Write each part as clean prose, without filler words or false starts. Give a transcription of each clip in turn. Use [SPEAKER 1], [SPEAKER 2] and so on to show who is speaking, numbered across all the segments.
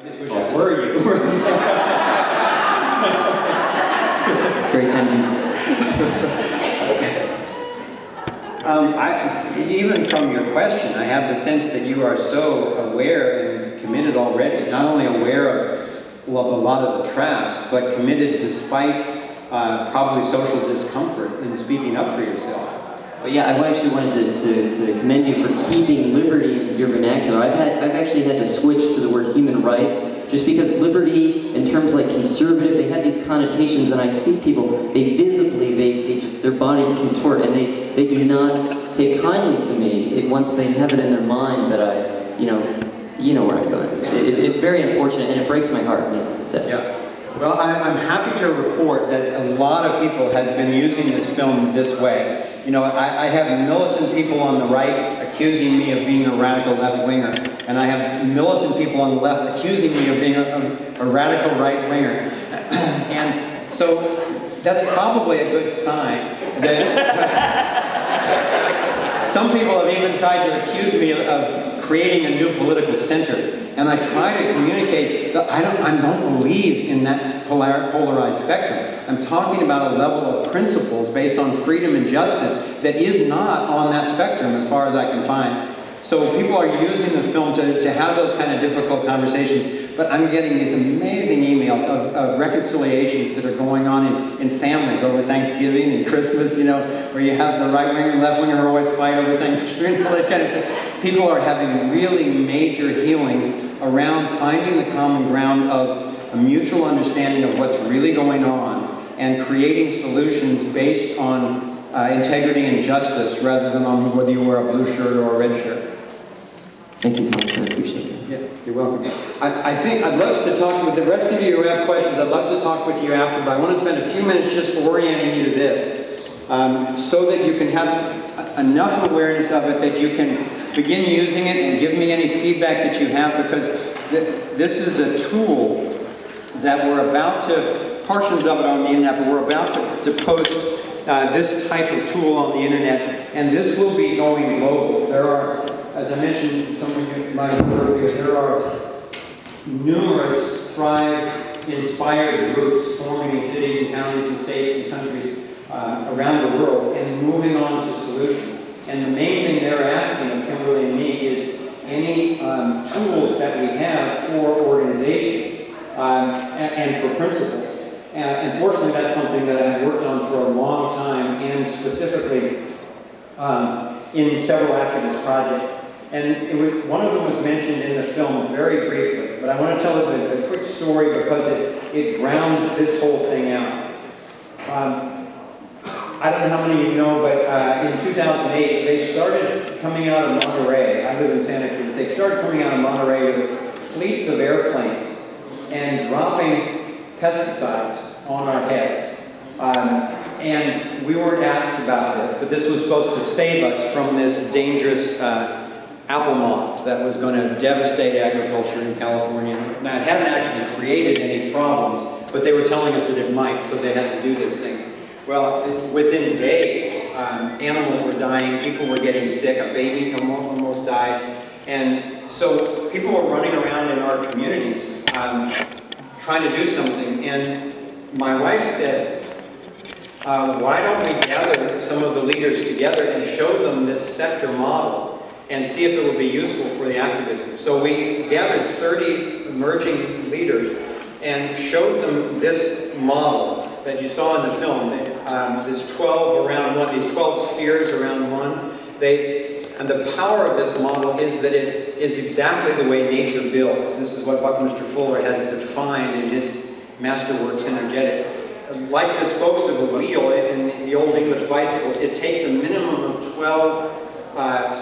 [SPEAKER 1] Awesome. Were you?
[SPEAKER 2] Great endings.
[SPEAKER 1] Even from your question, I have the sense that you are so aware and committed already, not only aware of a lot of the traps, but committed despite probably social discomfort in speaking up for yourself.
[SPEAKER 2] But yeah, I actually wanted to commend you for keeping liberty in your vernacular. I've actually had to switch to the word human rights, just because liberty, in terms like conservative, they have these connotations, and I see people, they visibly, they just, their bodies contort, and they do not take kindly to me once they have it in their mind that you know where I'm going. It's very unfortunate, and it breaks my heart, needless to say.
[SPEAKER 1] Yeah. Well, I'm happy to report that a lot of people has been using this film this way. You know, I have militant people on the right accusing me of being a radical left-winger, and I have militant people on the left accusing me of being a radical right-winger. And so that's probably a good sign that some people have even tried to accuse me of creating a new political center. And I try to communicate that I don't believe in that polarized spectrum. I'm talking about a level of principles based on freedom and justice that is not on that spectrum as far as I can find. So people are using the film to have those kind of difficult conversations, but I'm getting these amazing emails of reconciliations that are going on in families over Thanksgiving and Christmas, you know, where you have the right winger and left winger always fight over Thanksgiving, all that kind of stuff. People are having really major healings around finding the common ground of a mutual understanding of what's really going on and creating solutions based on integrity and justice rather than on whether you wear a blue shirt or a red shirt.
[SPEAKER 2] Thank you, Pastor. I appreciate it.
[SPEAKER 1] Yeah, you're welcome. I think I'd love to talk with the rest of you who have questions. I'd love to talk with you after, but I want to spend a few minutes just orienting you to this so that you can have enough awareness of it that you can begin using it and give me any feedback that you have, because this is a tool that we're about to, portions of it on the internet, but we're about to post this type of tool on the internet, and this will be going global. There are, as I mentioned, some of you might have heard earlier, there are numerous Thrive-inspired groups forming in cities and counties and states and countries around the world and moving on to solutions. And the main thing they're asking of Kimberly and me is any tools that we have for organization and for principles. Unfortunately, that's something that I've worked on for a long time, and specifically in several activist projects. And one of them was mentioned in the film very briefly, but I want to tell a quick story because it grounds this whole thing out. I don't know how many of you know, but in 2008, they started coming out of Monterey. I live in Santa Cruz. They started coming out of Monterey with fleets of airplanes and dropping pesticides on our heads. And we weren't asked about this, but this was supposed to save us from this dangerous apple moth that was going to devastate agriculture in California. Now, it hadn't actually created any problems, but they were telling us that it might, so they had to do this thing. Well, within days, animals were dying, people were getting sick, a baby almost died, and so people were running around in our communities trying to do something, and my wife said, why don't we gather some of the leaders together and show them this sector model and see if it would be useful for the activism. So we gathered 30 emerging leaders and showed them this model that you saw in the film. This 12 around one, these 12 spheres around one. And the power of this model is that it is exactly the way nature builds. This is what Buckminster Fuller has defined in his masterworks, Energetics. Like the spokes of a wheel in the old English bicycles, it takes a minimum of 12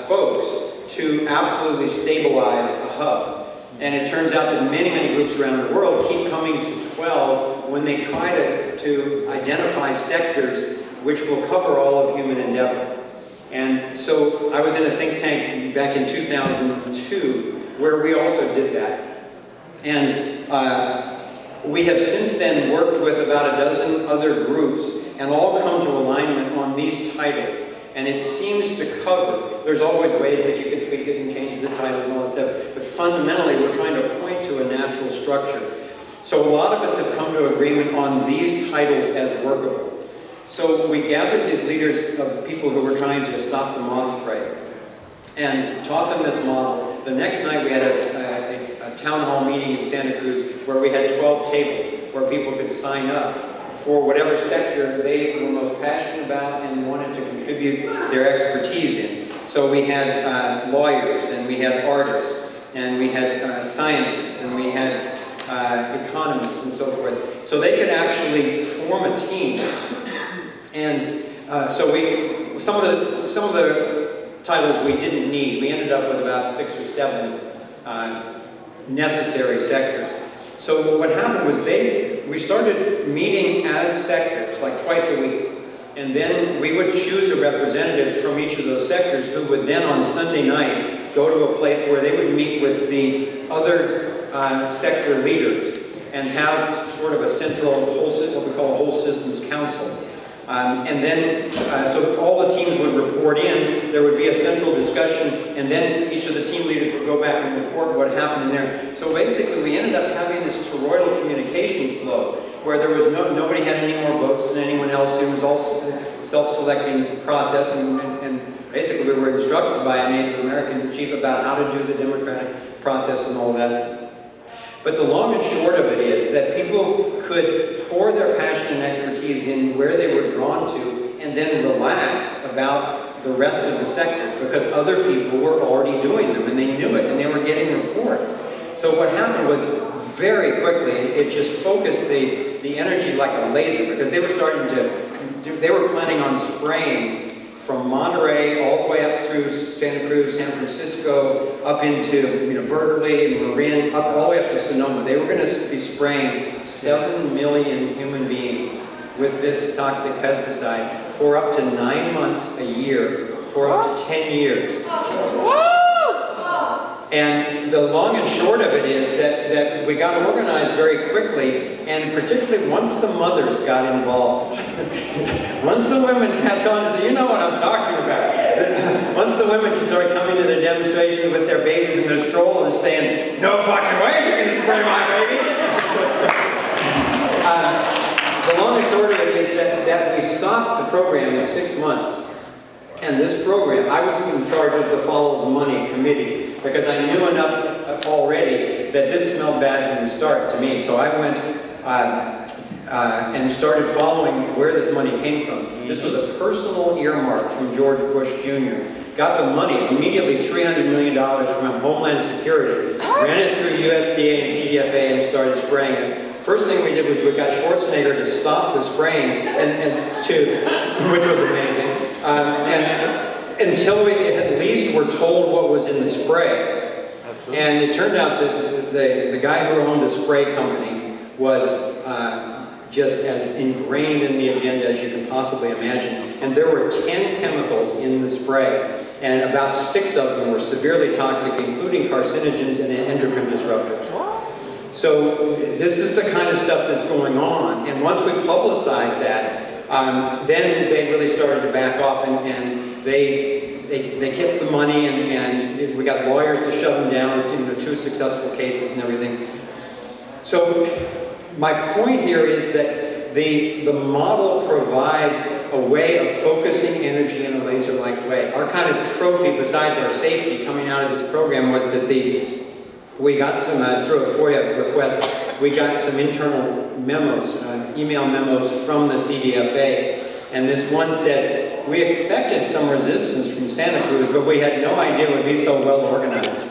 [SPEAKER 1] spokes to absolutely stabilize a hub. And it turns out that many, many groups around the world keep coming to 12 when they try to identify sectors which will cover all of human endeavor. And so I was in a think tank back in 2002 where we also did that. And we have since then worked with about a dozen other groups and all come to alignment on these titles. And it seems to cover, there's always ways that you can tweak it and change the titles and all that stuff, but fundamentally we're trying to point to a natural structure. So a lot of us have come to agreement on these titles as workable. So we gathered these leaders of people who were trying to stop the moth spray and taught them this model. The next night we had a town hall meeting in Santa Cruz where we had 12 tables where people could sign up for whatever sector they were most passionate about and wanted to contribute their expertise in. So we had lawyers, and we had artists, and we had scientists, and we had economists, and so forth. So they could actually form a team. And so some of the titles we didn't need. We ended up with about 6 or 7 necessary sectors. So what happened was we started meeting as sectors, like twice a week. And then we would choose a representative from each of those sectors who would then on Sunday night go to a place where they would meet with the other sector leaders and have sort of a central, what we call a whole systems council. And then, so all the teams would report in, there would be a central discussion, and then each of the team leaders would go back and report what happened in there. So basically we ended up having this toroidal communication flow, where there was nobody had any more votes than anyone else. It was all self-selecting process, and basically we were instructed by a Native American chief about how to do the democratic process and all that. But the long and short of it is that people could pour their passion and expertise in where they were drawn to and then relax about the rest of the sectors because other people were already doing them and they knew it and they were getting reports. So what happened was very quickly, it just focused the energy like a laser because they were they were planning on spraying from Monterey all the way up through Santa Cruz, San Francisco, up into Berkeley and Marin, all the way up to Sonoma. They were going to be spraying 7 million human beings with this toxic pesticide for up to 9 months a year, for up to 10 years. And the long and short of it is that we got organized very quickly, and particularly once the mothers got involved. Once the women catch on and say, you know what I'm talking about. Once the women started coming to the demonstrations with their babies in their stroller and saying, no fucking way you're going to spray my baby. The long and short of it is that we stopped the program in 6 months. And this program, I was in charge of the follow the money committee because I knew enough already that this smelled bad from the start to me. So I went and started following where this money came from. This was a personal earmark from George Bush Jr. Got the money, immediately $300 million from Homeland Security, ran it through USDA and CDFA and started spraying us. First thing we did was we got Schwarzenegger to stop the spraying, which was amazing. And until we at least were told what was in the spray. And it turned out that the guy who owned the spray company was just as ingrained in the agenda as you can possibly imagine. And there were 10 chemicals in the spray, and about 6 of them were severely toxic, including carcinogens and endocrine disruptors. So this is the kind of stuff that's going on. And once we publicized that, then they really started to back off, and they kept the money, and we got lawyers to shut them down, 2 successful cases and everything. So my point here is that the model provides a way of focusing energy in a laser-like way. Our kind of trophy, besides our safety coming out of this program, was that we got some, through a FOIA request, we got some internal memos, email memos from the CDFA. And this one said, we expected some resistance from Santa Cruz, but we had no idea it would be so well organized.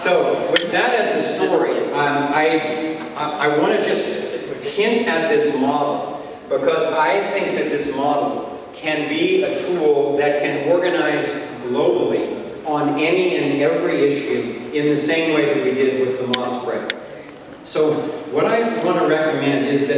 [SPEAKER 1] So with that as the story, I want to just hint at this model, because I think that this model can be a tool that can organize globally on any and every issue in the same way that we did with the moth spray. So what I want to recommend is that